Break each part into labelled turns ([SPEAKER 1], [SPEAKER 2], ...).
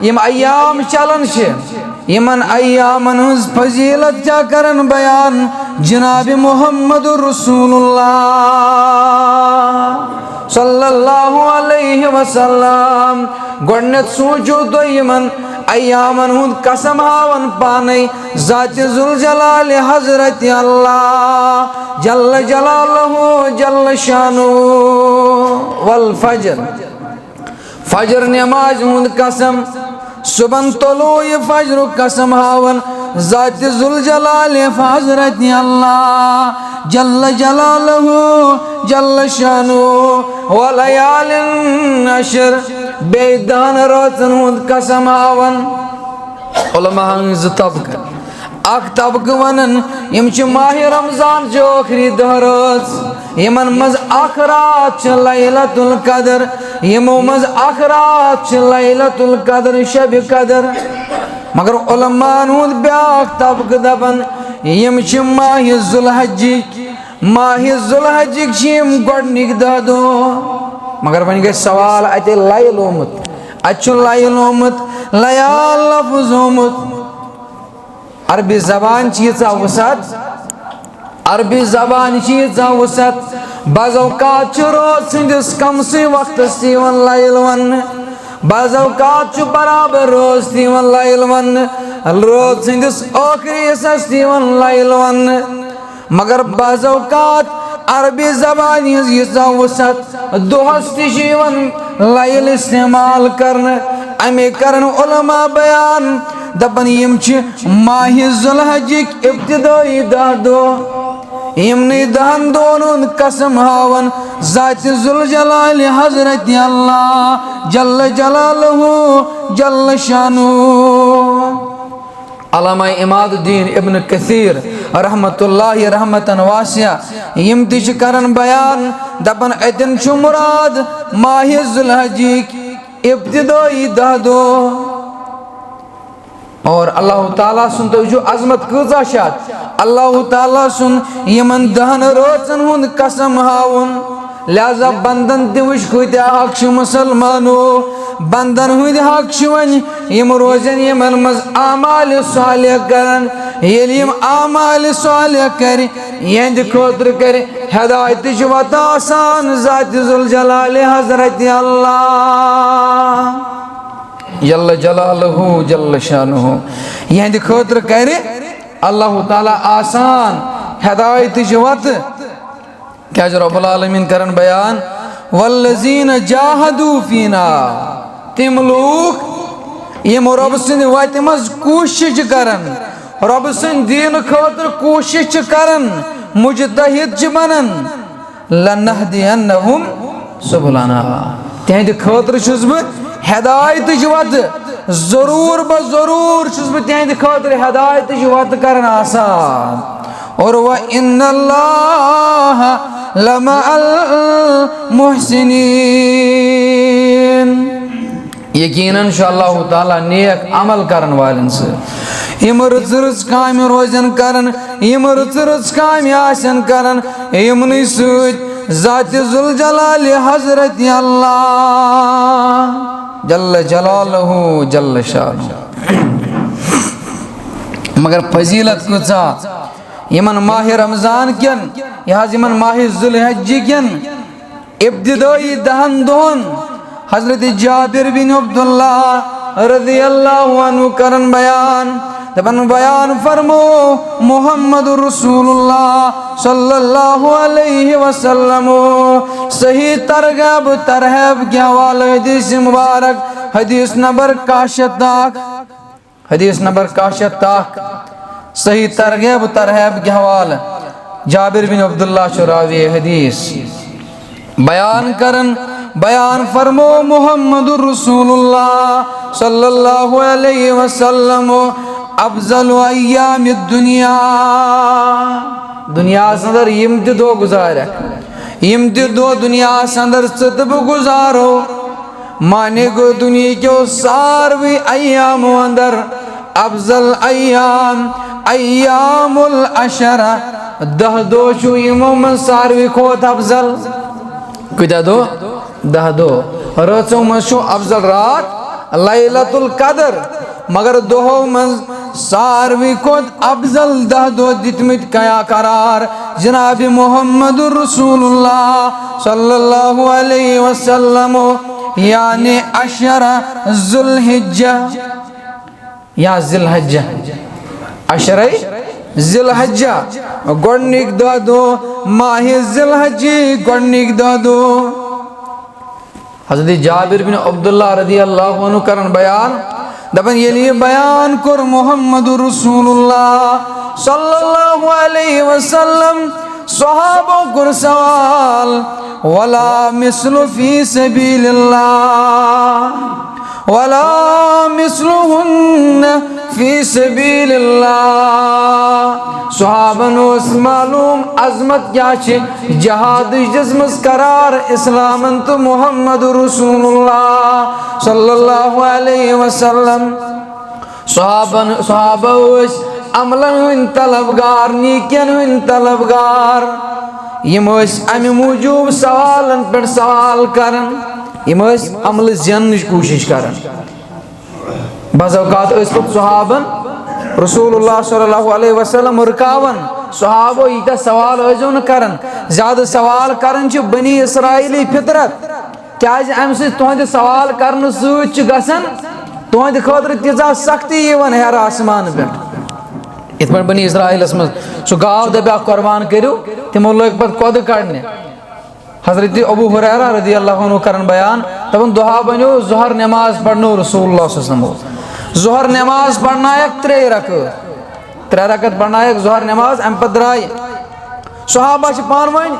[SPEAKER 1] M ایام چلن یمن ایامن his فضیلت کیا کرن بیان جناب محمد رسول اللہ صلی اللہ علیہ وسلم گوڑنیت سوچو تو یمن ایامن ہند قسم ہاون پانے ذات ذوالجلال حضرت اللہ جل جلالہ جل شانو والفجر فجر نماز ہند قسم صبح طلوع فجر قسم ہاون ذات ذوالجلال حضرت اللہ جل جلالہ جل شانو ولیال عشر بیدان راتن ہند قسم ہاون علماء ہنز طبقہ اک طبقہ ونن یم چھ ماہ رمضان جو آخری دہ رات یمن مز اک رات چھ لیلۃ القدر یمو مز اک رات چھ لیلۃ القدر شب قدر مگر علماء ہند بیاکھ طبقہ دپن یم چھ ماہ ذوالحج چھ یم گۄڈنِک دہ دۄہ مگر ون گژھِ سوال اتہ لیل آمت اتہ لیل آمت لیال لفظ آمت عربی زبان چیزا وسط عربی زبان چیزا وسط بعض اوقات چھ روز سندس کم سی وقت سیون لیل ون بعض اوقات چھ برابر روز سیون لیل ون روز سندس آخری حصہ سیون لیل ون مگر بعض اوقات عربی زبان یزا وسط دہس تشیون لیل استعمال کرن امی کرن علماء بیان دپن یم چھ ماہ ذوالحجک ابتدائی دہ دۄہ یمنی دہن دونن قسم ہاون ذات ذوالجلال حضرت اللہ جل جلالہ جل شانو علامہ اماد الدین ابن کثیر رحمت اللہ رحمتن واسعہ یم تہ چھ کرن بیان دپن اتن چھ مراد ماہ ذوالحجک ابتدائی دہ دۄہ اور اللہ تعالیٰ سن توجہ عظمت کۭژاہ شاد اللہ تعالیٰ سن یمن دہن روزن ہند قسم ہاون لہذا بندن تہ وچھ کۭتیاہ حق چھ مسلمانو بندن ہند حق چھ ون یم روزن یمن مز اعمال صالح کرن ییٚلہِ یم اعمال صالح کر یہند خٲطرٕ کر ہدایت چھ وتا آسان ذات ذوالجلال حضرت اللہ جل جلالہ جل شانہ یہند خاطر کر اللہ تعالیٰ آسان ہدایت وت کیا رب العالمین کرن بیان والذین جاہدوا فینا تم لوگ یم رب سند وتہ مز کوشش کرن رب سند دین خاطر کوشش کرن مجتہد چھ بنن لنہدینہم سبلنا تہند خاطر چھس بہ ہدایت وت ضرور ضرور چھس بہ تہند خاطر ہدایت وت کرن آسان اور وَإِنَّ اللَّهَ لَمَعَ الْمُحْسِنِينَ یقیناً چھُ اللہ تعالیٰ نیک عمل کرن والن سے یم رٕژ رٕژ کامہِ روزن کرن یم رٕژ رٕژ کامہِ آسن کرن یمنٕے سۭتۍ ذات ذوالجلال حضرت اللہ جل جلالہ جل شانہ مگر فضیلت کۭژاہ یمن ماہ رمضان کین یہ یمن ماہ ذوالحج کین ابتدائی دہن دہن حضرت جابر بن عبداللہ رضی اللہ عنہ کرن بیان دپن بیان فرمو محمد رسول اللہ صلی اللہ علیہ وسلم صحیح ترغیب ترہیب کے حوالہ حدیث مبارک حدیث نمبر 61 حدیث نمبر 61 صحیح ترغیب ترہیب کے حوالہ جابر بن عبداللہ شراوی حدیث بیان کرن بیان فرمو محمد رسول اللہ صلی اللہ علیہ وسلم افضل ایام الدنیا دنیا سندر یم تہ دو گزارا یم تہ دو دنیا سندر ستب گزارو مانے گو دنیا کیو ساروی ایام اندر افضل ایام ایام العشرہ دہ دو چھو یمو من ساروی کھوت افضل کتا دو دہ دو راتوں من چھو افضل رات لیلۃ القدر مگر دہو من ساروی کھت افضل 10 دہ دتمت کیا قرار جناب محمد رسول اللہ صلی اللہ علیہ وسلم یعنی 10 ذی الحجہ یا ذی الحجہ 10 ذی الحجہ گۄڈنِک 10 دہ ماہ ذی الحجہ گۄڈنِک 10 دہ حضرت جابر بن عبداللہ رضی اللہ عنہ کرن بیان دپن یلی بیان کر محمد رسول اللہ صلی اللہ علیہ وسلم صحابہ کر سوال ولا مثل فی سبیل اللہ ولا مثلہن فی سبیل اللہ صحابن اس معلوم عظمت کیا چھے جہاد جسمس قرار اسلامن تو محمد رسول اللہ صلی اللہ علیہ وسلم صحابہ اس عملن ہن طلبگار نیکین ہن طلبگار یم اس امی موجوب سوالن پر سوال کرن یم اس عمل زیننچ کوشش کرن بعض اوقات اس پت صحابن رسول اللہ صلی اللہ علیہ وسلم رکاون صحابہ یہ سوال ازون کرن زیادہ سوال کرن چھ بنی اسرائیلی فطرت کیاز ام سے تہند سوال کرن سوچ گسن تہند خاطر تیزا سختی یون ہر آسمان پہ ات پہ بنی اسرائیل من سہ گاو دپیا قربان کرو تمو لوگ پتہ کود کڑنے حضرت ابو ہریرہ رضی اللہ عنہ کرن بیان دپن دہا بنو ظہر نماز پڑھنو رسول اللہ صلی اللہ علیہ وسلم ظہر نماز پڑھنا ایک 3 رکعت پڑھنا ایک ظہر نماز ام پتہ درائے صحابہ چھ پان ون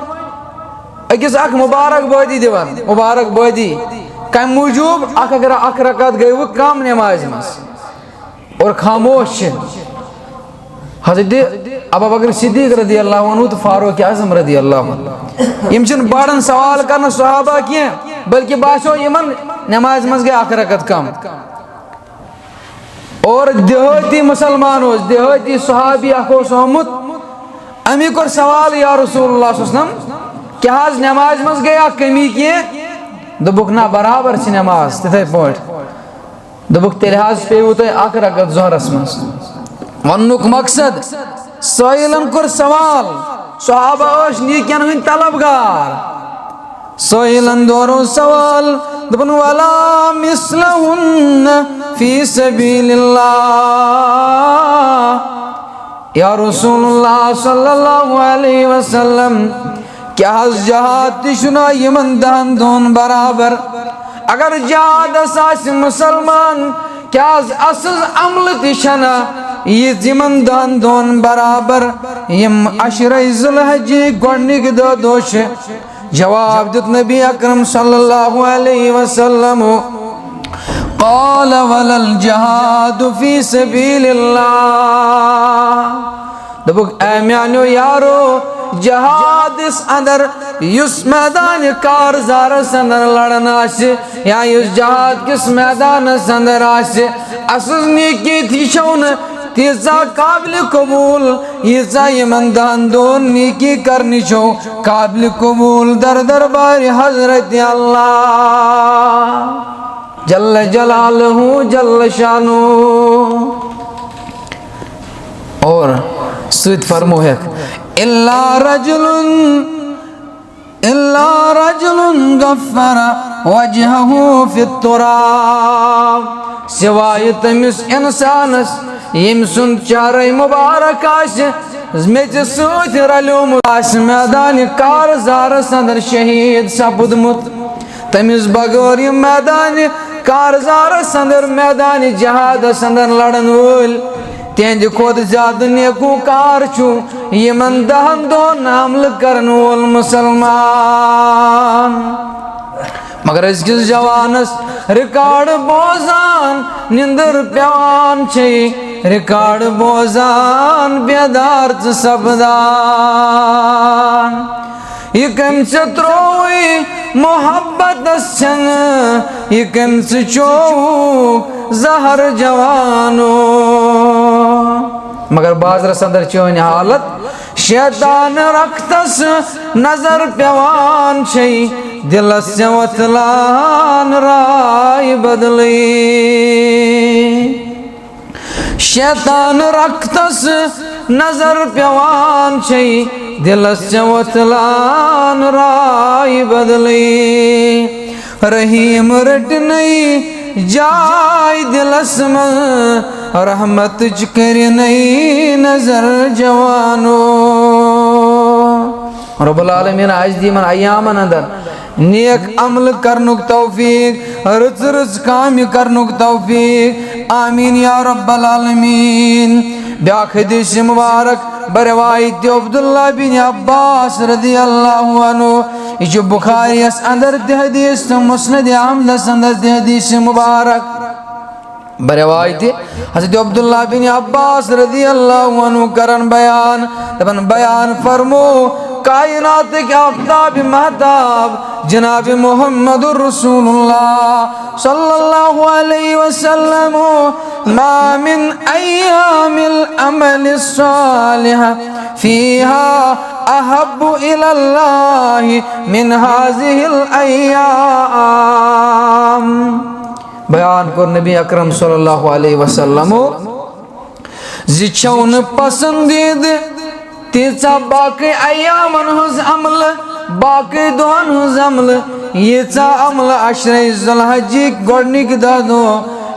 [SPEAKER 1] اکس اک مبارک بادی دیوان مبارک بادی کم موجوب اگر 1 رکعت گئی وہ کم نماز مس اور خاموش چھ حضرت ابو بکر صدیق رضی اللہ عنہ تو فاروق اعظم رضی اللہ عنہ یم چن بڑن سوال کرنا صحابہ کی بلکہ باسو یمن نماز مز گئی 1 رکعت کم اور دیہاتی مسلمان دیہاتی صحابی اخو سومت امی کر سوال یا رسول اللہ صلی اللہ علیہ وسلم کیا حض نماز مز گیا کمی کیے دبک نا برابر چھ نماز تتھے پوٹ دبک تلحاظ پیو تو 1 رکعت ظہر اسمس ونک مقصد سائلن کر سوال صحابہ اوش نیکین ہن طلبگار سائلن دورو سوال دبن ولا مثلہن فی سبیل اللہ یا رسول اللہ صلی اللہ علیہ وسلم کیا حض جہاد تشنا یمن 10 دون برابر اگر جہاد اساس مسلمان کیا اسز عمل تشنا یہ یمن 10 دون برابر یم 10 ذی الحجہ گۄڈنِک 10 دۄہ چھِ جواب دیت نبی اکرم صلی اللہ علیہ وسلم قال ولل جہاد فی سبیل اللہ دبک اے میانو یارو جہاد اس اندر یس میدان کارزار اندر لڑن آسے یا یس جہاد کس میدان اندر آسے اسز نیکی تھی شون تیزا قابل قبول یزا یمن 10 دون نیکی کرنی چھو قابل قبول در دربار حضرت اللہ جل جلالہ جل شانو اور سوید فرمو ہے الا رجل غفر وجهه في التراب سوائے تمس انسانس یم سن چارے مبارک آس میچ سوت رلیوم آس میدان کارزار اندر شہید سپدمت تمس بغیر یم میدان کارزار اندر میدان جہاد اندر لڑن وول تہند کھوت زیادہ نیکو کار چھو یمن 10 دون حمل کرن وول مسلمان مگر اس کس جوانس ریکارڈ بوزان نندر پیوان چھئی ریکارڈ بوزان بیدار سپدان یہ کم سے تروئی محبت سن یہ کم سے چوک زہر جوانو مگر باز رسندر چون حالت شیطان رکھتس نظر پیوان چھئی دلس وتلان رائے بدلی شیطان رکھتس نظر پیوان چھئی دلس وتلان رائے بدلی رحیم رٹنئی جائے دلس من رحمت کرنئی نظر جوانو رب العالمین آج دی من ایامن اندر نیک عمل کرنک توفیق رچ رچ کام کرنک توفیق آمین یا رب العالمین بیاک حدیث مبارک بروایت عبداللہ بن عباس رضی اللہ عنہ یہ بخاری اس اندر حدیث مسند احمد اس اندر حدیث مبارک بروایت حضرت عبداللہ بن عباس رضی اللہ عنہ کرن بیان تبن بیان فرمو کائنات کے آفتاب مہتاب جناب محمد رسول اللہ صلی اللہ علیہ وسلم ما من ایام العمل الصالح فیہا احب الى اللہ من هذه الایام بیان کر نبی اکرم صلی اللہ علیہ وسلم زچون پسندید تیچا باقی ایامن ہز عمل باقی دون ہز عمل یچا عمل عشر ذوالحجہ گوڑنک دادو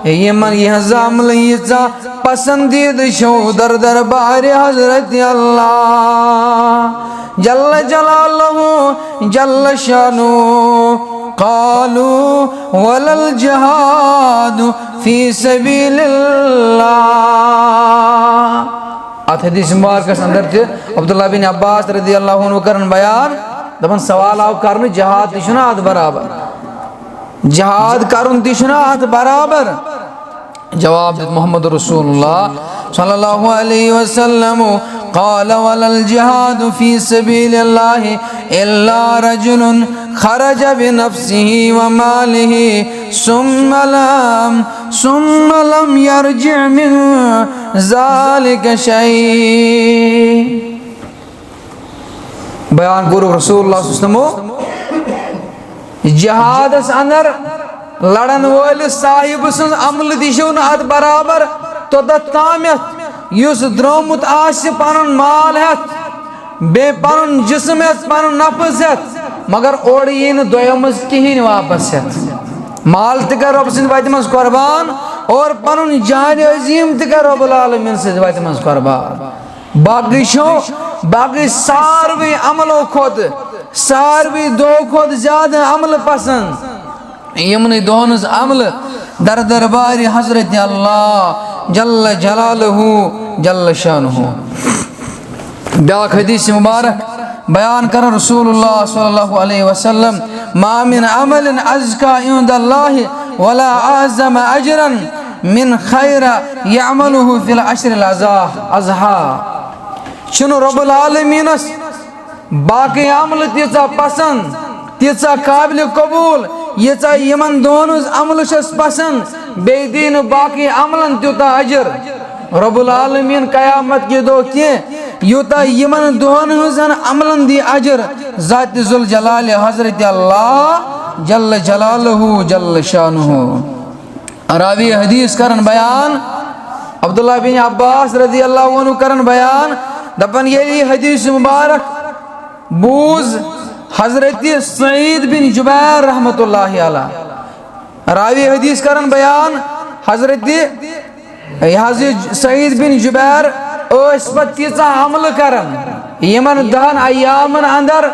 [SPEAKER 1] یمن یہ عمل یچا پسندید شو در دربار حضرت اللہ جل جلالہ جل شانو قالوا ولل جہاد فی سبیل اللہ ات حدیث مبارک اندر تھے عبداللہ بن عباس رضی اللہ عنہ کرن بیان دپن سوال آو کرن جہاد تشنا ات برابر جہاد کرن تشنا ات برابر جواب دیت محمد رسول اللہ صلی اللہ علیہ وسلم قال ولل جہاد فی سبیل اللہ الا رجل خرج بنفسه وماله ثم لم يرجع من ذلك شيء بیان گرو رسول اللہ صلی اللہ علیہ وسلم جہاد اس اندر لڑن وول صاحب سن عمل دیشون ات برابر تو تامیت یس درومت آس پن مال ہت بے پن جسم ہت پن نفس ہت مگر اور یہ دویمز کہین واپس ہت مال تکر رب سند ویت مز قربان اور پن جان عظیم تکر رب العالمین سند ویت مز قربان باقی شو باقی ساروی عملو خود ساروی دو خود زیادہ عمل پسند یمنی دونز عمل در دربار حضرت اللہ جل جلالہ جل شانہ بیاک حدیث مبارک بیان کر رسول اللہ صلی اللہ علیہ وسلم ما من عمل ازکا عند اللہ ولا اعظم اجرا من خیر یعملہ فی العشر الاضحی چنو رب العالمین باقی عمل تیسا پسند تیسا قابل قبول یچا یمن دونز عمل شس پسند بے دین باقی عملن تیوتا اجر رب العالمین قیامت کی دو کیے یوتا یمن دونز عملن دی اجر ذات ذوالجلال حضرت اللہ جل جلالہ جل شانہ راوی حدیث کرن بیان عبداللہ بن عباس رضی اللہ عنہ کرن بیان دپن یہ حدیث مبارک بوز حضرت سعید بن جبیر رحمت اللہ علیہ راوی حدیث کرن بیان حضرت سعید بن جبیر اس پر تیسا عمل کرن یمن دہن ایامن اندر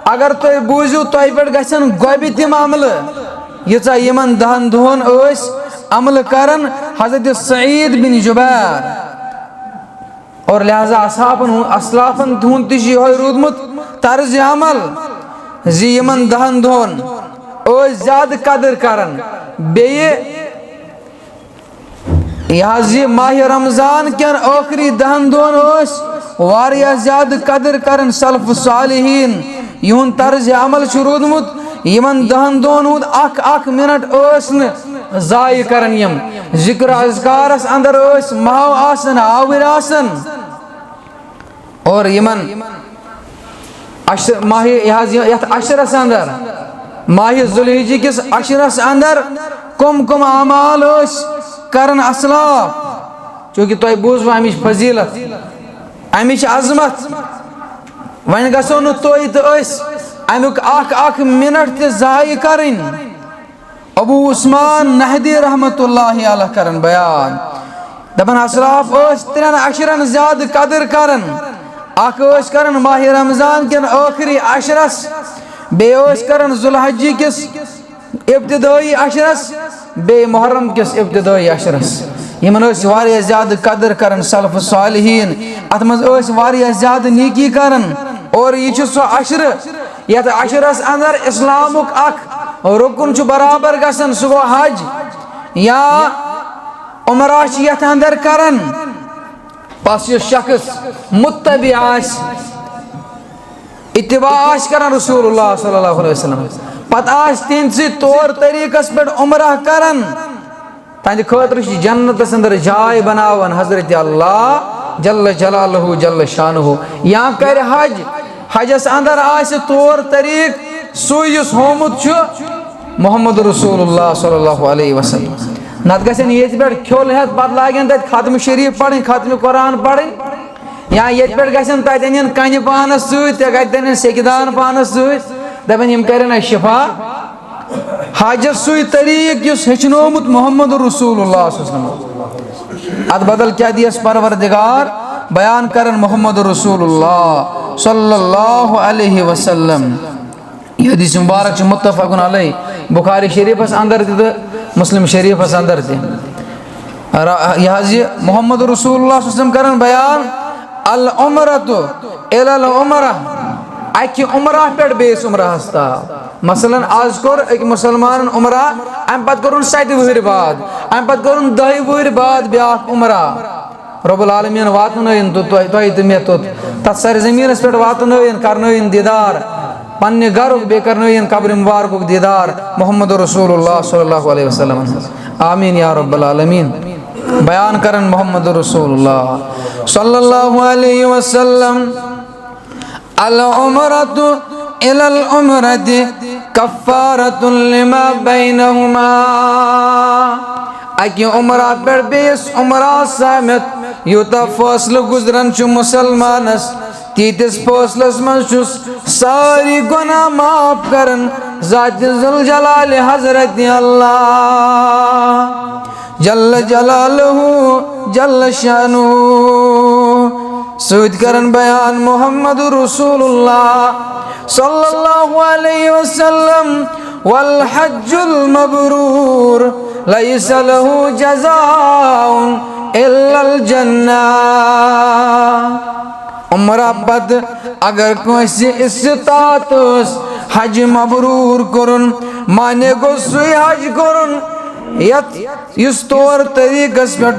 [SPEAKER 1] اگر تو بوزو تو پر گسن گوبی تیم عمل یچا یمن دہن دہن اس عمل کرن حضرت سعید بن جبیر اور لہذا اسلافن دھون تشی ہوئی رودمت طرز عمل زی یمن دہن دہن او زیادہ قدر کرن بیئے یہاں زی ماہ رمضان کین آخری دہن دہن اوس واریا زیادہ قدر کرن سلف صالحین یہن طرز عمل شرودمت یمن دہن دہن ہود اک منٹ اوسن ضائع کرن یم ذکر اذکارس اندر اوس مہو آسن آور آسن اور یمن ماہ یت عشرس اندر ماہ ذوالحجہ کس عشرس اندر کم کم اعمال کرن اسلاف چونکہ تہ بوزو امچ فضیلت امچ عظمت ون گژھو نہ تُہۍ تہٕ أسۍ امیُک اکھ منٹ تہ ضائع کرن ابو عثمان نہدی رحمت اللہ علیہ کرن بیان دپن اسلاف ترین عشرن زیادہ قدر کرن اکھ کرن ماہ رمضان کن آخری عشرس بیس کرن ذوالحجہ کس ابتدائی عشرس بے محرم کس ابتدائی عشرس یمن واریاہ زیادہ قدر کرن سلف صالحین ات مز واریاہ زیادہ نیکی کرن اور یہ سو عشر یت عشرس اندر اسلامک اکھ رکن برابر گژھن سہ گو حج یا عمرہ یت اندر کرن پس یہ شخص متبع آس اتباع کرن رسول اللہ صلی اللہ علیہ وسلم پتہ تہند سی طور طریقس پہ عمرہ کرن تہند خاطر جنتس اندر جائے بناون حضرت اللہ جل جلالہ جل شانہ یا کر حج حجس اندر آس طور طریق سویس ہومت محمد رسول اللہ صلی اللہ علیہ وسلم نت گھن یہ پہ کھول ہتھ پتہ لاگن تت ختم شریف پڑھن ختم قرآن پڑھن یا یہ پہ گھن تت ان کنہ پانس ستن سیکہ دان پانس دپن یم کرن شفا حجس سوی طریق اس ہچنومت محمد رسول اللہ صلی اللہ علیہ وسلم ات بدل کیا دیس پروردگار بیان کرن محمد رسول اللہ صلی اللہ علیہ وسلم یہ حدیث مبارک متفق علیہ بخاری شریفس اندر تہ مسلم شریفس اندر تہ یہ محمد رسول اللہ صلی اللہ علیہ وسلم کرن بیان العمرۃ الی العمرہ اکہ عمرہ پہ بیس عمرہ ہستا مثلا آز کور ایک مسلمان عمرہ ام پتہ کرن 7 وہر بعد ام پتہ کرن 10 وہر بعد بیاکھ عمرہ رب العالمین واتنائن تو میں تت سرزمینس پہ واتنائن کرنائن دیدار پنہ گھرک بے کرنائن قبر مبارک دیدار محمد رسول اللہ صلی اللہ علیہ وسلم آمین یا رب العالمین بیان کرن محمد رسول اللہ صلی اللہ علیہ وسلم العمرۃ الی العمرۃ کفارۃ لما بینہما اکہ عمرہ پہ بیس عمرہ سامت یوتا فاصلہ گزرن مسلمانس تیتس فاصلس من ساری گناہ معاف کرن ذات ذوالجلال حضرت اللہ جل جلالہ جل شانہ سود کرن بیان محمد رسول اللہ صلی اللہ علیہ وسلم والحج المبرور لیس له جزاء الا الجنہ عمرہ پت اگر کوئی استطاعت حج مبرور کرن مانے گو سوی حج کرن اس طور طریقس پہ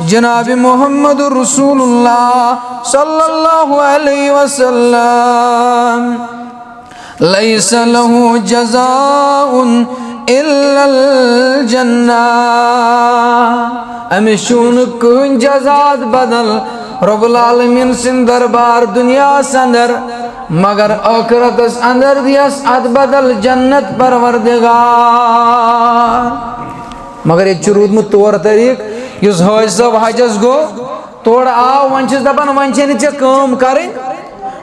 [SPEAKER 1] جناب محمد رسول اللہ صلی اللہ علیہ وسلم لیس له جزاء الا الجنہ امیشون کن جزاد بدل رب العالمین سن دربار دنیا سندر مگر آخرت اندر دیس اد بدل جنت پروردگار مگر یہ رودمت طور طریق اس حج صاحب حجس گو تور آو ون دپان ون ے کام کریں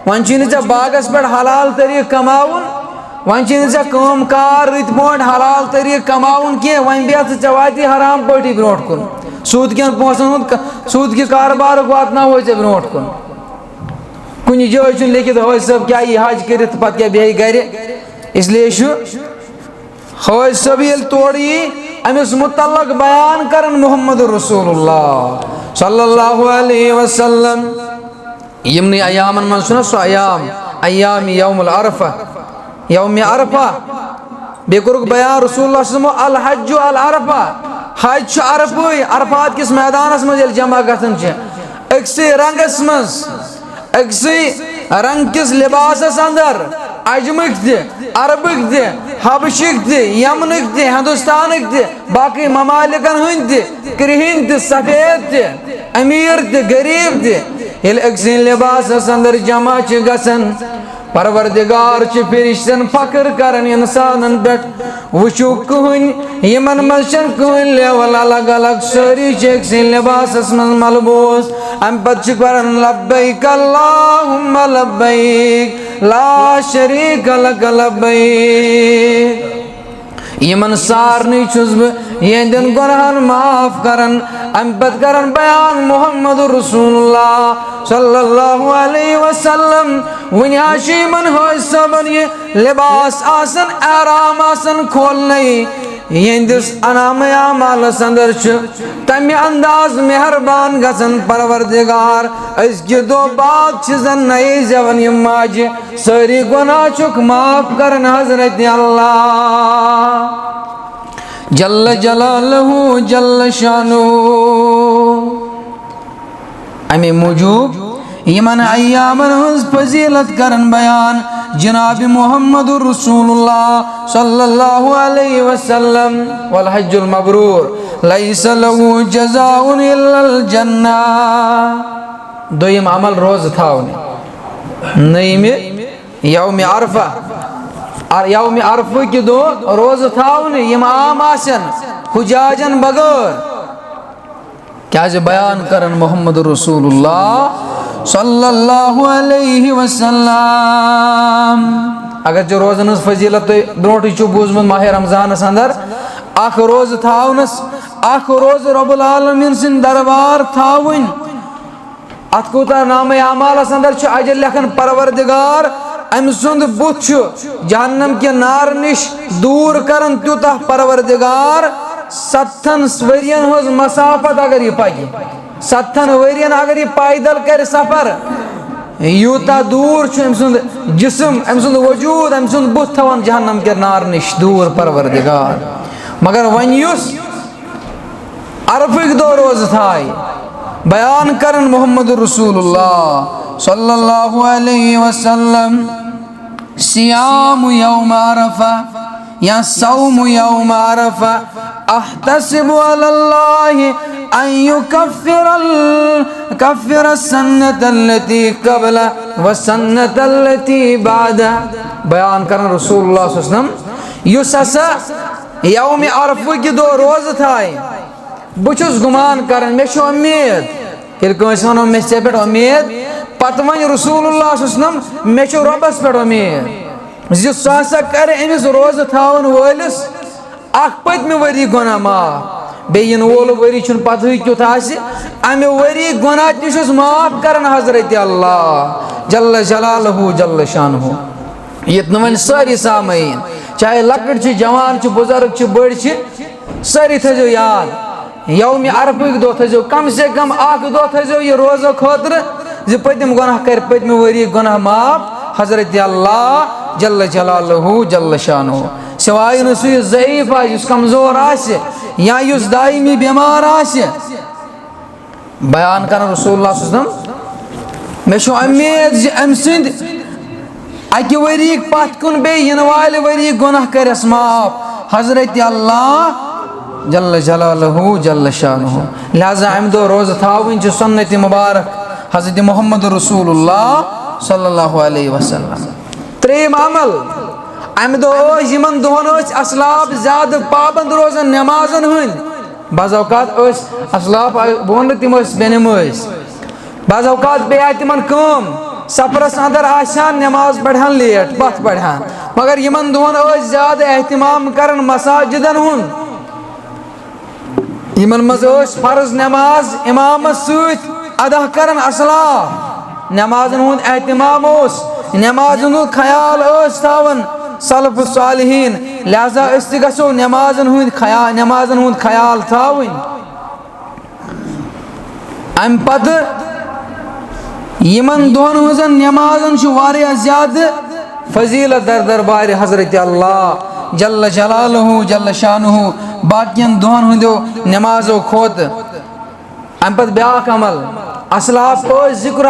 [SPEAKER 1] ون ے باغس پہ حلال طریق کماؤن ون ے کام کار رت پہ حلال طریق کماؤن کی ون بیت ے واتی حرام پٹی برو کن سود کن پونسن سود کی کاربار واتنا برو کن کن جائے لیکت حج صاحب کیا یہ حج کرت پتہ کیا بیہ گھر اس لیے حج صاحب یل تور امس متعلق بیان کرن محمد رسول اللہ صلی اللہ علیہ وسلم یمنی ایامن من سنا سو ایام یوم العرفہ یوم عرفہ بے کرک بیان رسول اللہ صلی اللہ علیہ وسلم الحج العرفہ حج عرفہ عرفات کس میدانس من جمع گھن اکسی رنگس مز اکسی رنگ کس لباسس اندر اجمک تہ عربک تہ حبشک تہ یمنک تہ ہندوستانک تہ باقی ممالکن ہند تہ کرہن تہ سفید تہ امیر تہ غریب تہ یل اکسی لباسس اندر جمع گھن پروردگار چھ فرشتن فخر کرن انسانن پٮ۪ٹھ وٕچھو کٕہٕنۍ یِمن منٛز چھنہٕ کٕہٕنۍ لیول الگ الگ سٲری چھِ أکسٕے لباسس منٛز ملبوس امہِ پتہٕ چھِ کران لبیک اللہُمہ لبیک لا شریٖک لک لبیک یمن سارنٕے چھُس بہٕ یہنٛدٮ۪ن گۄنہن معاف کران امہِ پتہٕ کران بیان محمد رسول اللہ صلی اللہ علیہ وسلم وٕنہِ حظ چھِ یمن حٲج صٲبن یہِ لباس آسان احرام آسان کھولنَے یہنٛدِس انعامے اعمالس اندر چھُ تمہِ انداز مہربان گژھان پروردگار أزکہِ دۄہ بعد چھِ زن نَیے زٮ۪وان یِم ماجہِ سٲری گۄناہ چھُکھ معاف کران حضرت اللہ جل جلالہ جل شانہ امی موجوب یمن ایامن ہنز فضیلت کرن بیان جناب محمد رسول اللہ صلی اللہ علیہ وسلم والحج المبرور لیس له جزاء الا الجنہ دویم عمل روز تھاونے نیم یوم عرفہ یوم عرفہ کی دو روز تھاونے یم عام آسن حجاجن بغیر کیا بیان کرن محمد رسول اللہ صلی اللہ علیہ وسلم اگر جو روزن فضیلت برونٹھ چھو بوزمت ماہ رمضان اندر اخ روز تھاونس اخ روز رب العالمین سن دربار تھاون ات کوتا نام اعمال اندر چھو اجر لکھن پروردگار ام سند بت چھو جہنم کے نار نش دور کرن تیوتا پروردگار 7 ورین ہز مسافت اگر یہ پاگی 7 ورین اگر یہ پائدل کر سفر یوتا دور چھو ام سند جسم ام سند وجود ام سند بت تھوان جہنم کے نار نش دور پروردگار مگر ون یس عرفک دو روز تھائی بیان کرن محمد رسول اللہ صلی اللہ علیہ وسلم سیام یوم عرفہ یا صوم یوم عرفہ احتسب علی اللہ ان یکفر السنة التي قبل والسنة التي بعد بیان کرن رسول اللہ صلی اللہ علیہ وسلم یس ہسا یوم عرفہ کی دو روز تھائی بچس گمان کرن میں چھو امید ییٚلہِ کٲنٛسہِ وَنو مےٚ چھِ ژےٚ پٮ۪ٹھ اُمید پتہٕ وَنہِ رسول اللہ صلی اللہ علیہ وسلم مےٚ چھُ رۄبس پٮ۪ٹھ اُمید زِ سُہ ہسا کرِ أمِس روزٕ تھاوَن وٲلِس اکھ پٔتمہِ ؤری گۄناہ معاف بیٚیہِ یِنہٕ وول ؤری چھُنہٕ پتہٕے کیُتھ آسہِ اَمہِ ؤری گۄناہ تہِ چھُس معاف کران حضرت اللہ جل جلالہ جل شانہ ییٚتہِ نہٕ وۄنۍ سٲری سامعیٖن چاہے لۄکٕٹۍ چھِ جوان چھِ بُزرگ چھِ بٔڑۍ چھِ سٲری تھٲیزیو یاد یوم عرفٕکۍ دۄہ تھٲیزیو کم سے کم اکھ دۄہ تھٲیزیو یہِ روزو خٲطرٕ زِ پٔتِم گۄناہ کرِ پٔتمہِ ؤری گۄناہ معاف حضرت اللہ جل جلالہ جل شانہ سوائے نہٕ سُہ یُس ضعیٖف آسہِ یُس کمزور آسہِ یا یُس دائمی بیمار آسہِ بیان کرن رسول اللہ صلی اللہ علیہ وسلم مےٚ چھُ اُمید زِ أمۍ سٕنٛدِ اکہِ ؤریِک پتھ کُن بیٚیہِ یِنہٕ والہِ ؤری گۄناہ کٔرٮ۪س معاف حضرت اللہ جل جلالہ جل شانہ لہذا امہ دۄہ روزٕ تھاوٕنۍ چھِ سنت مبارک حضرت محمد رسول اللہ صلی اللہ علیہ وسلم ترٛیٚیِم عمل امہ دۄہ ٲسۍ یِمن دۄہن ٲسۍ اسلاف زیادٕ پابند روزان نٮ۪مازن ہٕنٛدۍ بعض اوقات ٲسۍ اسلاف بہٕ وَنہٕ تِم ٲسۍ بے نٮ۪مٲزۍ بعض اوقات بیٚیہِ آیہِ تِمن کٲم سفرس اندر آسان نٮ۪ماز پرہن لیٹ پتھ پرہن مگر یِمن دۄہن ٲسۍ زیادٕ احتمام کران مساجدن ہُنٛد یمن مز فرض نماز امامس سۭتۍ ادا کران اسلاف نمازن ہُنٛد اہتمام اوس نمازن ہُنٛد خیال ٲسۍ تھاوان سلف صالحین لہذا أسۍ تہِ گژھو نمازن ہُنٛد خیال تھاوٕنۍ امہِ پتہٕ یمن دۄہن ہٕنٛزن نمازن چھُ واریاہ زیادٕ فضیلت در دربارِ حضرت اللہ جل جلالہ جل شانہ باقین دۄہن ہٕنٛدیو نمازو کھۄتہٕ امہِ پتہٕ بیاکھ عمل اسلاف ٲسۍ ذکر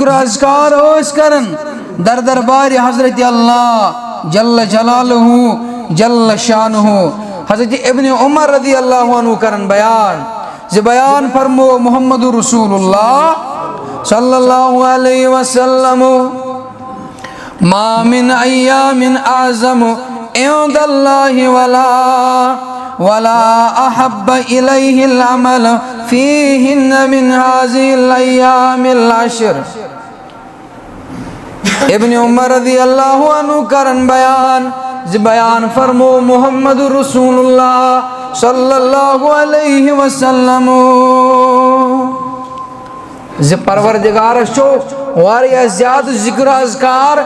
[SPEAKER 1] اذکار ٲسۍ کران در دربارِ حضرت اللہ جل جلالہ جل شانہ حضرت ابن عمر رضی اللہ عنہ کرن بیان زِ بیان فرمو محمد رسول اللہ صلی اللہ علیہ وسلم ما من ایام اعظم عند اللہ ولا احب الیہ العمل فیہن من هذه الایام العشر. ابن عمر رضی اللہ عنہ کرن بیان فرمو محمد رسول اللہ صلی اللہ علیہ وسلم زِ پروردگارس چھو واریاہ زیادہ ذکر اذکار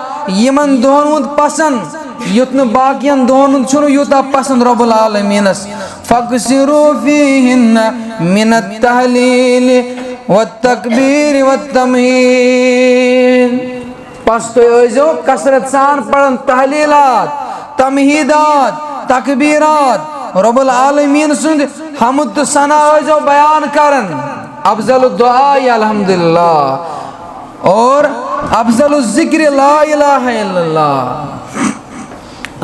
[SPEAKER 1] یمن دۄہن ہُنٛد پسند یُتھ نہٕ باقین دۄہن ہُنٛد چھُنہٕ یوٗتاہ پسند رب العالمیٖنس. فاکثروا فیہن من التحلیل والتکبیر والتمہید. پس تُہۍ ٲسۍزیو کثرت سان پران تحلیلات تمہیدات تکبیرات رب العالمین سُنٛد حمد تہٕ ثنا ٲسۍزیو بیان کران. افضل الدعاء الحمدللہ اور افضل الذکر لا الہ الا اللہ.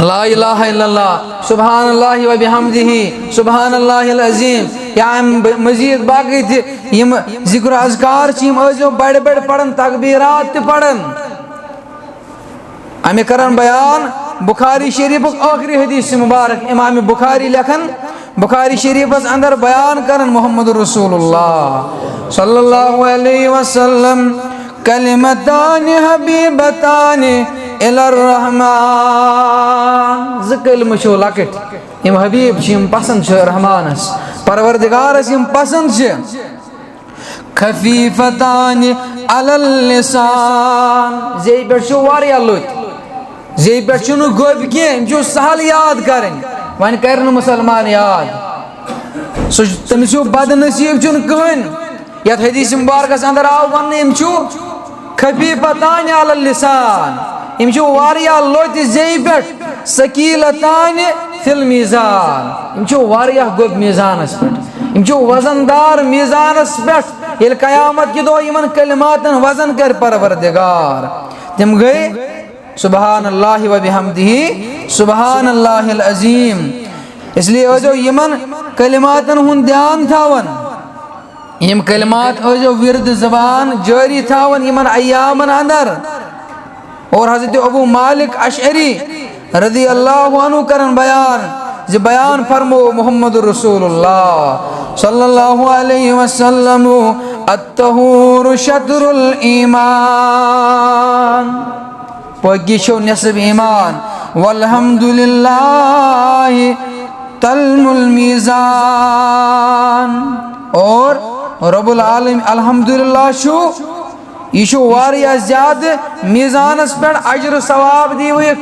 [SPEAKER 1] لا الہ الا اللہ سبحان اللہ و بحمدہ سبحان اللہ العظیم. یا مزید باقی تہِ یم ذکر اذکار چھِ یم ٲسۍزیو بڑِ بڑِ پران تکبیرات تہِ پران. امی کرن بیان بخاری شریفک آخری حدیث مبارک امام بخاری لکھن بخاری شریفس اندر بیان کرن محمد رسول اللہ صلی اللہ علیہ وسلم کلمتان حبیبتان الی الرحمن. زٕ کلمہٕ چھو لکٹ یم حبیب چھ یم پسند چھ رحمانس پروردگارس یم پسند چھ. خفیفتان علی اللسان زی پٮ۪ٹھ چھُ واریاہ لُطِ زی پٮ۪ٹھ چھُنہٕ گوٚبۍ کینٛہہ یم چھُ سہل یاد کرٕنۍ وۄنۍ کرِ نہٕ مُسلمان یاد سُہ تٔمِس چھُ بد نصیٖب چھُنہٕ کٕہٕنۍ. یتھ حدیث مبارکس اندر آو وننہٕ یم چھُ خفیفتان علی اللسان یم چھُ واریاہ لوٚتہِ زی پٮ۪ٹھ ثقیلتان فی المیزان یم چھُ واریاہ گوٚب میزانس پٮ۪ٹھ یم چھُ وزن دار میزانس پٮ۪ٹھ. ییٚلہِ قیامت کہِ دۄہ یمن کلماتن وزن کرِ پروردگار تِم گٔے سبحان اللہ و بحمدہ سبحان اللہ العظیم. اس لیے ٲسۍزیو یمن کلماتن ہُنٛد دیان تھاون یم کلمات ٲسۍزیو ورد زبان جٲری تھاون یمن ایامن اندر. اور حضرت ابو مالک اشعری رضی اللہ عنہ کرن بیان فرمو محمد رسول اللہ صلی اللہ علیہ وسلم الطہور شطر الایمان. پاکی چھو نصف ایمان والحمدللہ تلم المیزان. اور رب العالمین الحمدللہ چھو یہ چھو واریاہ زیادہ میزانس پر اجر ثواب دیوئے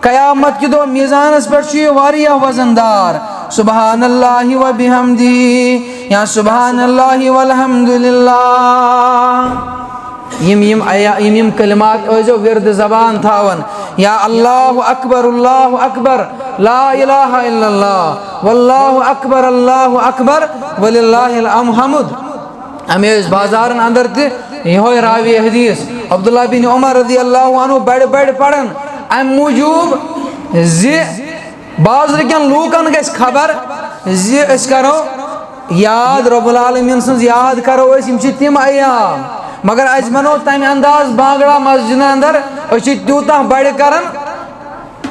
[SPEAKER 1] قیامت کی دو میزانس پر چھو واریاہ وزندار. سبحان اللہ و بحمدہ یا سبحان اللہ والحمدللہ. یم کلمات ٲسۍزیو ورد زبان تھاون. یا اللہ اکبر لا الہ الا اللہ واللہ اکبر وللہ الحمد. امی ٲسۍ بازارن اندر تہِ یہوے راوی حدیث عبداللہ بن عمر رضی اللہ عنہ بڑ پڑن ام موجوب زِ بازرکن لوکن گژھِ خبر زِ أسۍ کرو یاد رب العالمین سٕنٛز یاد کرو أسۍ یم چھِ تِم ایام. مگر أسۍ بنو تمہِ انداز بانگڑا مسجدن اندر أسۍ چھِ تیوٗتاہ بڑِ کران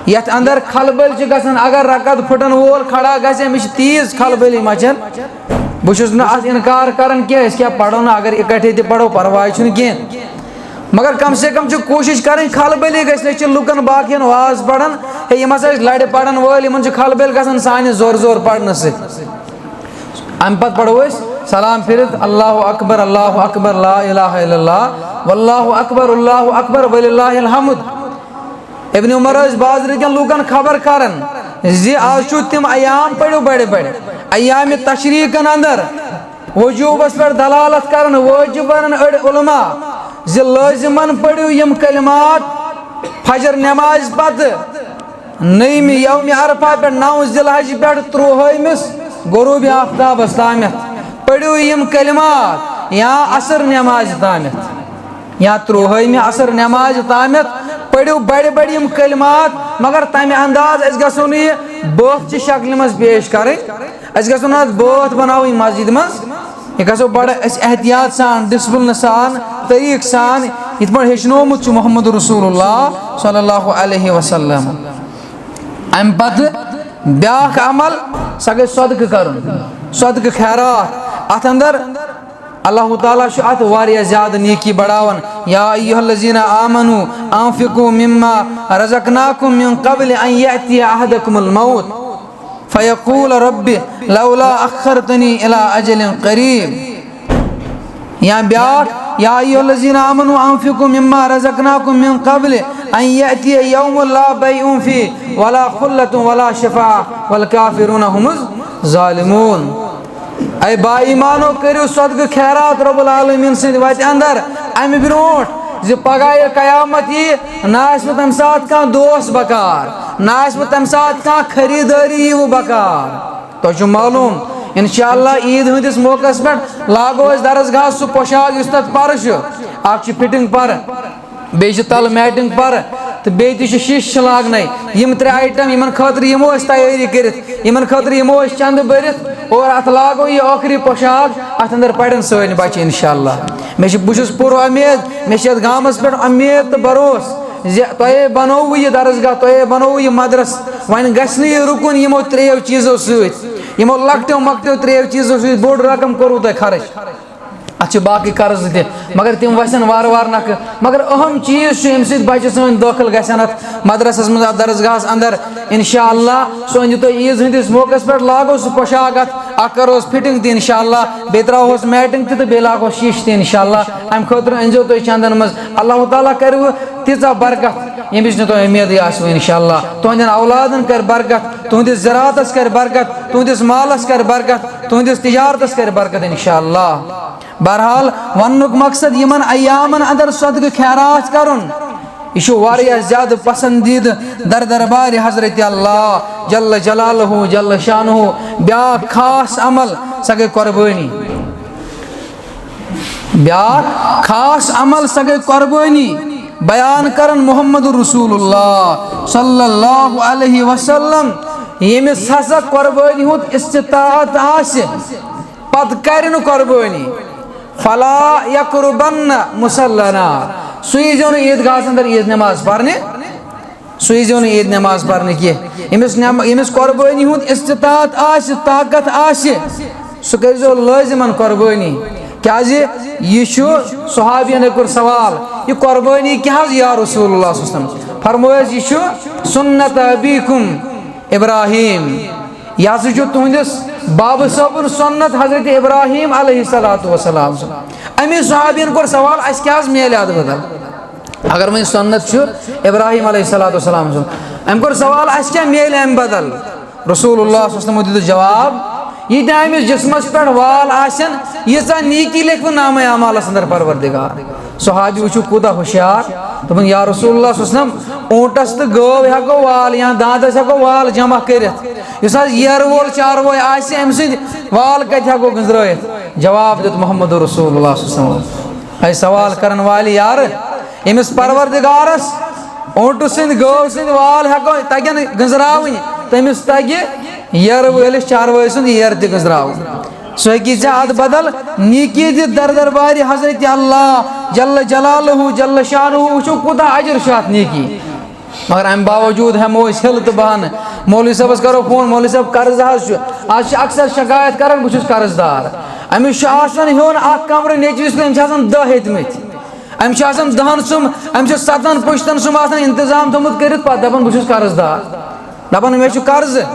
[SPEAKER 1] یتھ اندر کھلبل چھِ گژھان. اگر رکعت پھٹن وول کھڑا گژھِ أمِس چھِ تیز کھلبلی مچھان. بہٕ چھُس نہٕ اتھ انکار کران کینٛہہ أسۍ کیٛاہ پرو نہٕ اگر اکٹھے تہِ پرو پرواے چھُنہٕ کینٛہہ مگر کم سے کم چھِ کوٗشش کرٕنۍ کھلبلی گژھِ نہٕ. أسۍ چھِ لُکن باقین واز پران ہے یِم ہسا ٲسۍ لرِ پرن وٲلۍ یِمن چھِ کھلبل گژھان سانہِ زور پرنہٕ سۭتۍ. امہِ پتہٕ پرو أسۍ سلام پھرِتھ اللہ اکبر لا الہ الا اللہ واللہ اکبر وللہ الحمد. ابن عمر ٲسۍ بازرٕکٮ۪ن لوٗکن خبر کران زِ آز چھُ تِم ایام پٔرِو بڑِ ایامِ تشریٖقن اندر وجوٗبس پٮ۪ٹھ دلالت کران وٲجب ونان أڑۍ علما زِ لٲزمن پٔرِو یم کلمات فجر نماز پتہٕ نٔیمہِ یومہِ عرفہ پٮ۪ٹھ 9 ذی الحج پٮ۪ٹھ 30 غروٗبِ آفتابس تامتھ پٔرِو یم کلمات یا عصر نماز تامتھ یا 30 عصر نماز تامتھ پٔرِو بڑِ یم کلمات. مگر تمہِ انداز أسۍ گژھو نہٕ یہِ بٲتھ چہِ شکلہِ منٛز پیش کرٕنۍ. أسۍ گژھو نہٕ اتھ بٲتھ بناوٕنۍ مسجد منٛز. یہِ گژھو بڑٕ أسۍ احتیاط سان ڈسپلنہٕ سان طریق سان یت پٲٹھۍ ہیٚچھنومُت چھُ محمد رسول اللہ صلی اللہ علیہ وسلم. امہِ پتہٕ بیٛاکھ عمل سۄ گٔے صدقہٕ کرُن, صدقہٕ خیرات. اتھ اندر اللہ تعالیٰ چھُ اتھ واریاہ زیادٕ نیکی بڑاوان. یا ایھا الذین آمنوا انفقوا مما رزقناکم من قبل ان یأتی احدکم الموت فیقول رب لولا اخرتنی الی اجل قریب. یا بیاکھ یا ایھا الذین آمنوا انفقوا مما رزقناکم من قبل ان یأتی یوم لا بیع فیہ ولا خلة ولا شفاعة والکافرون هم الظالمون. اے با ایمانو کریو صدقہ خیرات رب العالمین سند وتہِ اندر امہِ برونٹھ زِ پگاہ ییٚلہِ قیامت یی نہ آسہِ تمہِ ساتہٕ کانٛہہ دوست بکار, نہ آسہِ تمہِ ساتہٕ کانٛہہ خریدٲری یی بکار. تۄہہِ چھُو معلوٗم انشاءاللہ عیٖد ہٕنٛدِس موقعس پٮ۪ٹھ لاگو أسۍ درسگاہس سُہ پۄشاک یُس تتھ پرٕ چھُ. اکھ چھُ فِٹنگ پرٕ, بیٚیہِ چھِ تلہٕ میٹنگ پرٕ, تہٕ بیٚیہِ تہِ چھِ شیٖشہٕ لاگنے. یِم ترٛےٚ آیٹم یِمن خٲطرٕ یِمو أسۍ تیٲری کٔرِتھ, یِمن خٲطرٕ یِمو أسۍ چندٕ بٔرِتھ اور اتھ لاگو یہِ ٲخری پۄشاک. اتھ اندر پرن سٲنۍ بچہِ انشاءاللہ. بہٕ چھُس پوٗرٕ اُمید, مےٚ چھِ یتھ گامس پٮ۪ٹھ اُمید تہٕ بروسہٕ زِ تۄہے بنووٕ یہِ درسگاہ, تۄہے بنووٕ یہِ مدرس. وۄنۍ گژھِ نہٕ یہِ رُکُن یِمو ترٛیٚیو چیٖزو سۭتۍ, یِمو لۄکٹیو مۄکٹیو ترٛیٚیو چیٖزو سۭتۍ. بوٚڑ رقم کوٚروٕ تۄہہِ خرٕچ, اتھ چھِ باقٕے قرض تہِ, مگر تِم وسن وارٕ وارٕ نکھٕ. مگر اہم چیٖز چھُ ییٚمہِ سۭتۍ بچہِ سٲنۍ دٲخل گژھن اتھ مدرسس منٛز, اتھ درسگاہس اندر انشاءاللہ. سُہ أنِو تُہۍ عیٖذ ہٕنٛدِس موقعس پٮ۪ٹھ لاگو سُہ پۄشاک اتھ, اکھ کروس فِٹنگ تہِ انشاءاللہ, بیٚیہِ تراوہوس میٹنگ تہِ تہٕ بیٚیہِ لاگہوس شیٖشہٕ تہِ انشاءاللہ. امہِ خٲطرٕ أنزیو تُہۍ چندن منٛز. اللہ تعالیٰ کروٕ تیٖژاہ برکت ییٚمِچ نہٕ تۄہہِ اُمیدٕے آسوٕ انشاءاللہ. تُہنٛدٮ۪ن اولادن کرِ برکت, تُہنٛدِس زراعتس کرِ برکت, تُہنٛدِس مالس کرِ برکت, تُہنٛدِس تجارتس کرِ برکت انشاءاللہ. بہرحال وننُک مقصد یِمن ایامن اندر صدقہٕ خیرات کرُن یہِ چھُ واریاہ زیادٕ پسندیدٕ در دربارِ حضرت اللہ جل جلالہ جل شانہ. بیاکھ خاص عمل سۄ گٔے قۄربٲنی, بیاکھ خاص عمل سۄ گٔے قۄربٲنی. بیان کرن محمد رسول اللہ صلی اللہ علیہ وسلم, ییٚمِس ہسا قۄربٲنی ہُنٛد استطاعت آسہِ پتہٕ کرِ نہٕ قۄربٲنی فلا یقربن مصلنا, سُہ ییٖزیو نہٕ عیٖدگاہس اندر عیٖد نٮ۪ماز پرنہِ, سُہ ییٖزیو نہٕ عیٖد نٮ۪ماز پرنہِ کینٛہہ. ییٚمِس قۄربٲنی ہُنٛد استطاعت آسہِ, طاقت آسہِ, سُہ کٔرۍزیو لٲزِمن قۄربٲنی. کیازِ یہِ چھُ صحابِین کوٚر سوال, یہِ قۄربٲنی کیٛاہ حظ یا رسول اللہ صلی اللہ علیہ وسلم؟ فرمٲیس یہِ چھُ سُنت ابیکم ابراہیم, یہِ ہسا چھُ تُہنٛدِس بابہٕ صٲبُن سُنت حضرت ابراہیم علیہ الصلوۃ والسلام. امی صحابین کوٚر سوال اَسہِ کیٛاہ حظ میلہِ اَتھ بدل؟ اگر وۄنۍ سُنت چھُ ابراہیم علیہ الصلوۃ والسلام سُنٛد, أمۍ کوٚر سوال اَسہِ کیٛاہ میلہِ اَمہِ بدل؟ رسول اللہ صلی اللہ علیہ وسلم دِتُس جواب, ییٖتیٛاہ أمِس جسمس پٮ۪ٹھ وال آسن ییٖژاہ نیکی لیکھوٕ نامے اعمالس اندر پروردگار. صحابی وٕچھِو کوٗتاہ ہوشیار, دوٚپُن یا رسول اللہ صلی اللہ علیہ وسلم اونٹس تہٕ گٲو ہٮ۪کو وال یا داندس ہٮ۪کو وال جمع کٔرِتھ, یُس حظ ییرٕ وول چاروٲے آسہِ أمۍ سٕنٛدۍ وال کتہِ ہٮ۪کو گٔنٛزرٲیِتھ؟ جواب دیُت محمد رسول اللہ صلی اللہ علیہ وسلم, اے سوال کرن والہِ یارٕ, ییٚمِس پروردگارس اونٹہٕ سٕنٛدۍ گٲو سٕنٛدۍ وال ہٮ۪کو تگن گٔنٛزراوٕنۍ, تٔمِس تگہِ ییرٕ وٲلِس چاروٲے سُنٛد ییر تہِ گٔنٛزراوُن. سُہ ہیٚکی ژےٚ اتھ بدل نیکی دِتھ در دربارِ حضرت اللہ جل جلالہ جل شانہ. وٕچھو کوٗتاہ اجر چھُ اتھ نیکی, مگر امہِ باوجوٗد ہٮ۪مو أسۍ ہِلہٕ تہٕ بہانہٕ. مولوی صٲبس کرو فون, مولوی صٲب قرض حظ چھُ. آز چھِ اکثر شکایت کران بہٕ چھُس قرض دار. أمِس چھُ آسان ہیوٚن اکھ کمرٕ نیچوِس کُن, أمِس چھِ آسان 10 ہیٚتۍمٕتۍ, أمِس چھُ آسان 10 سُم, أمِس چھُ 7 پُشتن سُم آسان انتظام تھوٚمُت کٔرِتھ, پتہٕ دپان بہٕ چھُس قرض دار, دپان مےٚ چھُ قرضہٕ.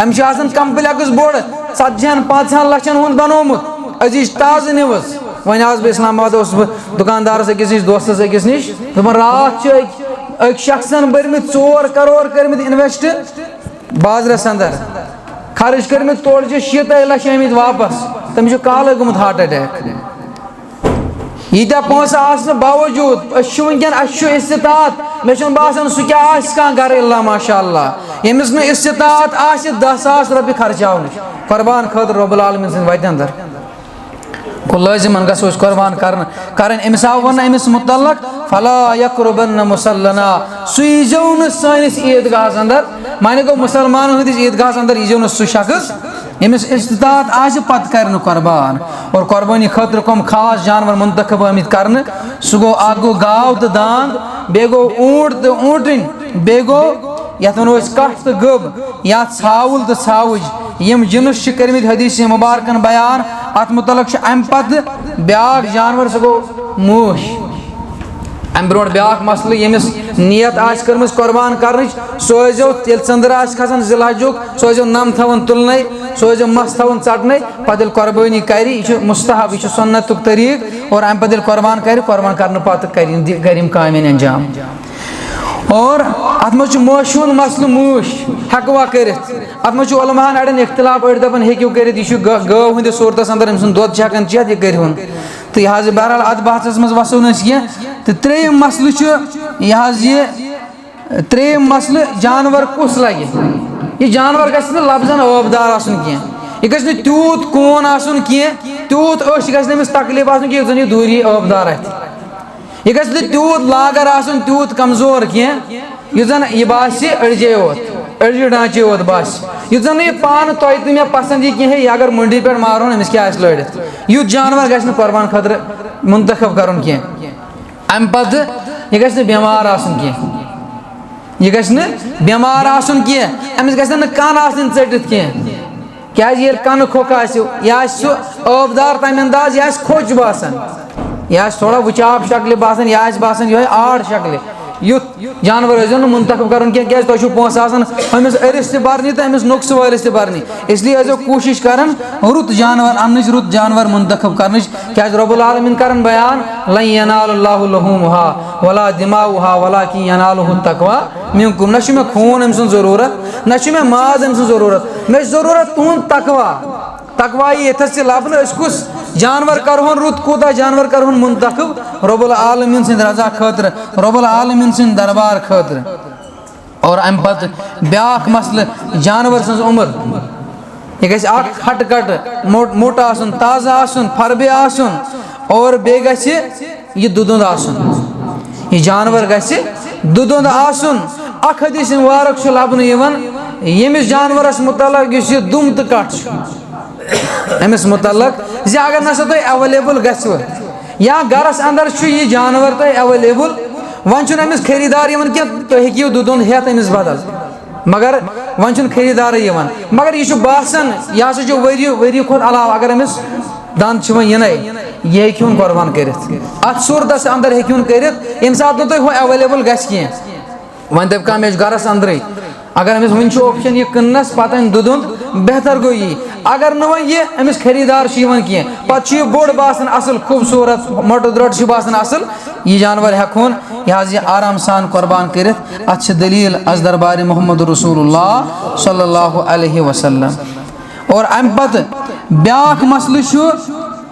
[SPEAKER 1] أمِس چھُ آسان کمپلیکس بوٚڑ 40-50 لچھن ہُنٛد بنومُت, أزِچ تازٕ نِوٕز. وۄنۍ آس بہٕ اسلام آباد, اوسُس بہٕ دُکاندارس أکِس نِش, دوستس أکِس نِش, دوٚپُن راتھ چھِ أکۍ شخصن بٔرمٕتۍ 4 کرور کٔرمٕتۍ اِنویسٹ بازرس اندر, خرٕچ کٔرمٕتۍ تورٕ چھِ 60 لچھ آمٕتۍ واپس, تٔمِس چھُ کالے گوٚمُت ہارٹ اٹیک. ییٖتیاہ پونٛسہٕ آسنہٕ باوجوٗد أسۍ چھِ وٕنکٮ۪ن, اَسہِ چھُ استطاعت. مےٚ چھُنہٕ باسان سُہ کیٛاہ آسہِ کانٛہہ گرٕ الا ماشاء اللہ, ییٚمِس نہٕ استطاعت آسہِ 10 ساس رۄپیہِ خرچاونٕچ قۄربان خٲطرٕ رۄب العالمیٖن سٕنٛدِ وتہِ اندر. گوٚو لٲزِمن گژھو أسۍ قۄربان کرٕنۍ. أمِس آو وننہٕ أمِس مُتعلق فلا یقربن مصلنا, سُہ ییٖزیو نہٕ سٲنِس عیٖدگاہس اندر. معنی گوٚو مُسلمانن ہٕنٛدِس عیٖدگاہس اندر ییٖزیو نہٕ سُہ شخص یمس استطاعت آج پت کرن قربان اور قربانی خاطر کم خاص جانور منتخب آمت کرن سہ گو اکھ گو گاو تو دانگ بیٚیہِ گو اونٹ تو اونٹن بیٚیہِ گو یتھ ونو أسۍ کٹھ تو گب یا ژھاوُل تو ژھاوٕج یم جنس چھ کرمت حدیث مبارکن بیان ات متعلق ام پتہ بیاکھ جانور سہ گو موش ام برونٹ بیاکھ مسئلہ یمس نیت آس کرمز قربان کرنچ سو ٲسۍزیو ییٚلہِ ژٔنٛدٕر آسہِ کھسان ذی الحجُک سو ٲسۍزیو نم تھاوان تُلنے سو ٲسۍزیو مس تھاوان ژٹنے پتہٕ ییٚلہِ قربٲنی کرِ یہِ چھُ مستحب یہِ چھُ سنتُک طریٖق اور امہِ پتہٕ ییٚلہِ قربان کرنہٕ پتہٕ کرِ یِم کامہِ انجام اور ات منٛز چھُ موشہِ ہُنٛد مسلہٕ موٗش ہٮ۪کوا کٔرِتھ ات منٛز چھُ علماہن اڑٮ۪ن اختلاف أڑۍ دپان ہیٚکِو کٔرِتھ یہِ چھُ گٲو ہٕنٛدِس صوٗرتس انٛدر أمۍ سُنٛد دۄد چھِ ہٮ۪کان چٮ۪تھ یہِ کٔرۍہُن تہٕ یہِ حظ بہرحال اتھ بحثس منٛز وسو نہٕ أسۍ کینٛہہ تہٕ ترٛیٚیِم مسلہٕ چھُ یہِ حظ یہِ ترٛیٚیِم مسلہٕ جانور کُس لگہِ یہِ جانور گژھِ نہٕ لفظن ٲبدار آسُن کینٛہہ یہِ گژھِ نہٕ تیوٗت کوٗن آسُن کینٛہہ تیوٗت أچھ گژھِ نہٕ أمِس تکلیٖف آسُن کینٛہہ یُتھ زن یہِ دوٗری ٲبدار آسہِ یہِ گژھِ نہٕ تیوٗت لاگر آسُن تیوٗت کمزور کینٛہہ یُتھ زن یہِ باسہِ أڑجے یوت أڑجہِ ڈانچے یوت باسہِ یُتھ زن نہٕ یہِ پانہٕ تۄہہِ تہٕ مےٚ پسنٛد یی کینٛہہ یہِ اگر مٔنڈی پٮ۪ٹھ مارون أمِس کیٛاہ آسہِ لٲڑِتھ یُتھ جانور گژھِ نہٕ قربان خٲطرٕ منتخب کرُن کینٛہہ امہِ پتہٕ یہِ گژھِ نہٕ بٮ۪مار آسُن کینٛہہ یہِ گژھِ نہٕ بٮ۪مار آسُن کینٛہہ أمِس گژھن نہٕ کن آسٕنۍ ژٔٹِتھ کینٛہہ کیٛازِ ییٚلہِ کنہٕ کھوٚکھ آسہِ یہِ آسہِ سُہ ٲبدار تمہِ انداز یہِ آسہِ کھوٚچ باسان یہِ آسہِ تھوڑا وٕچاپ شکلہِ باسان یہِ آسہِ باسان یِہوٚے آڑ شکلہِ یُتھ جانور ٲسۍزیو نہٕ منتخب کرُن کینٛہہ کیٛازِ تۄہہِ چھُو پونٛسہٕ آسان أمِس أرِس تہِ برنہِ تہٕ أمِس نۄقصہٕ وٲلِس تہِ برنہِ اسلیے ٲسۍزیو کوٗشِش کران رُت جانور اننٕچ رُت جانور منتخب کرنٕچ کیٛازِ رۄب العالمیٖن کران بیان لن ینال اللہُ لحوٗمُہا ولا دماؤہا ولٰکن ینالُہُ التقویٰ منکُم نہ چھُ مےٚ خوٗن أمۍ سُنٛد ضروٗرت نہ چھُ مےٚ ماز أمۍ سُنٛد ضروٗرت مےٚ چھُ ضروٗرت تُہُنٛد تقوا تقوا یی ییٚتھس تہِ لبنہٕ أسۍ کُس جانور کرہون رُت کوٗتاہ جانور کرہون منتخب رۄب العالمیٖن سٕنٛدِ رضا خٲطرٕ رۄب العالمیٖن سٕنٛدِ دربار خٲطرٕ اور امہِ پتہٕ بیاکھ مسلہٕ جانور سٕنٛز عمر یہِ گژھِ اکھ ہٹہٕ کٹہٕ موٚٹ آسُن تازٕ آسُن فربہِ آسُن اور بیٚیہِ گژھِ یہِ دُدُند آسُن یہِ جانور گژھِ دُدُند آسُن اکھ حدیث مبارک چھُ لبنہٕ یِوان ییٚمِس جانورس متعلق یُس یہِ دُم تہٕ کٹھ چھُ أمِس متعلق زِ اگر نسا تۄہہِ ایویلیبل گژھوٕ یا گرس انٛدر چھُ یہِ جانور تۄہہِ ایویلیبل وۄنۍ چھُنہٕ أمِس خریٖدار یِوان کینٛہہ تُہۍ ہیٚکِو دُدُند ہٮ۪تھ أمِس بدل مگر وۄنۍ چھُنہٕ خریٖدارٕے یِوان مگر یہِ چھُ باسان یہِ ہسا چھُ ؤری کھۄتہٕ علاوٕ اگر أمِس دنٛد چھِ وۄنۍ یِنَے یہِ ہیٚکہِ ہون قۄربان کٔرِتھ اتھ صوٗرتس انٛدر ہیٚکہِ ہون کٔرِتھ ییٚمہِ ساتہٕ نہٕ تۄہہِ ہُہ ایویلیبل گژھِ کینٛہہ وۄنۍ دپہِ کانٛہہ مےٚ چھُ گرس انٛدرٕے اگر أمِس وٕنہِ چھُ اوپشن یہِ کٕننس پتہٕ انہِ دُدُند بہتر گوٚو یی اگر نہٕ وۄنۍ یہِ أمِس خریٖدار چھُ یِوان کینٛہہ پتہٕ چھُ یہِ بوٚڑ باسان اصل خوٗبصوٗرت موٚٹہٕ درٛوٚٹہٕ چھُ باسان اصل یہِ جانور ہٮ۪کہون یہِ حظ یہِ آرام سان قۄربان کٔرِتھ اتھ چھِ دلیٖل از دربارِ محمد رسول اللہ صلی اللہ علیہ وسلم اور امہِ پتہٕ بیاکھ مسلہٕ چھُ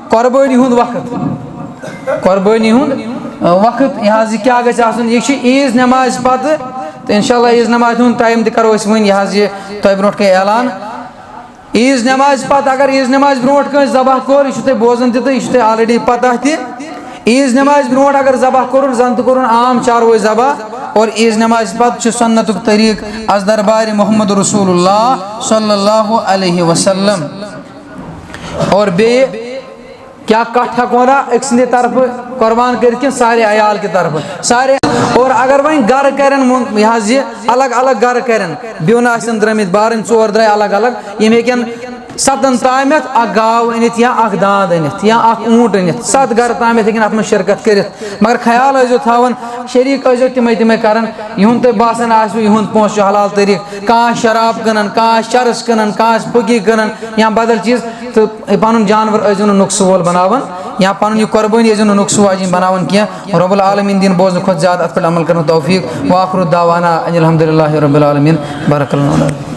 [SPEAKER 1] قۄربٲنی ہُنٛد وقت قۄربٲنی ہُنٛد وقت یہِ حظ یہِ کیٛاہ گژھِ آسُن یہِ چھُ عیٖز نٮ۪مازِ پتہٕ تہٕ انشاء اللہ عیٖز نٮ۪مازِ ہُنٛد ٹایم تہِ کرو أسۍ وۄنۍ یہِ حظ یہِ تۄہہِ برونٛٹھ کَنہِ اعلان عیٖز نٮ۪مازِ پتہٕ اگر عیٖز نٮ۪مازِ برونٛٹھ کٲنٛسہِ ذبح کوٚر یہِ چھُو تۄہہِ بوزان تہِ تہٕ یہِ چھُ تۄہہِ آلریڈی پتہ تہِ عیٖز نٮ۪مازِ برونٛٹھ اگر ذبح کوٚرُن زن تہِ کوٚرُن عام چاروٲے ذبح اور عیٖز نٮ۪مازِ پتہٕ چھُ سنتُک طریٖق از دربارِ محمد رسول اللہ صلی اللہ علیہ وسلم اور بیٚیہِ کیٛاہ کٹھ ہٮ۪کون أکۍ سٕنٛدِ طرفہٕ قۄربان کٔرِتھ کِنہٕ سارے عیال کہِ طرفہٕ سارے اور اگر وۄنۍ گرٕ کرن یہِ حظ یہِ الگ الگ گرٕ کرن بیوٚن آسن درٛٲمٕتۍ بارٕنۍ ژور درٛاے الگ الگ یِم ہیٚکن 7 تامتھ اکھ گاو أنِتھ یا اکھ داند أنِتھ یا اکھ اوٗنٹ أنِتھ 7 گرٕ تامتھ ہیٚکن اتھ منٛز شرکت کٔرِتھ مگر خیال ٲسۍزیو تھاوان شریٖک ٲسۍزیو تِمے کران یِہُنٛد تۄہہِ باسان آسِوٕ یِہُنٛد پونٛسہٕ چھُ حلال طریٖقہٕ کانٛہہ آسہِ شراب کٕنان کانٛہہ آسہِ چرس کٕنان کانٛہہ آسہِ پھُکی کٕنان یا بدل چیٖز تہٕ پنُن جانور ٲسۍزیو نہٕ نۄقصہٕ وول بناوان یا پنُن یہِ قۄربٲنی ٲسۍزیو نہٕ نۄقصہٕ واجیٚنۍ بناوان کینٛہہ رۄب العالمیٖن دِیِن بوزنہٕ کھۄتہٕ زیادٕ اتھ پٮ۪ٹھ عمل کرنُک توفیٖق وآخر دعوانا ان الحمدُ للہ رب العالمیٖن بارک اللہ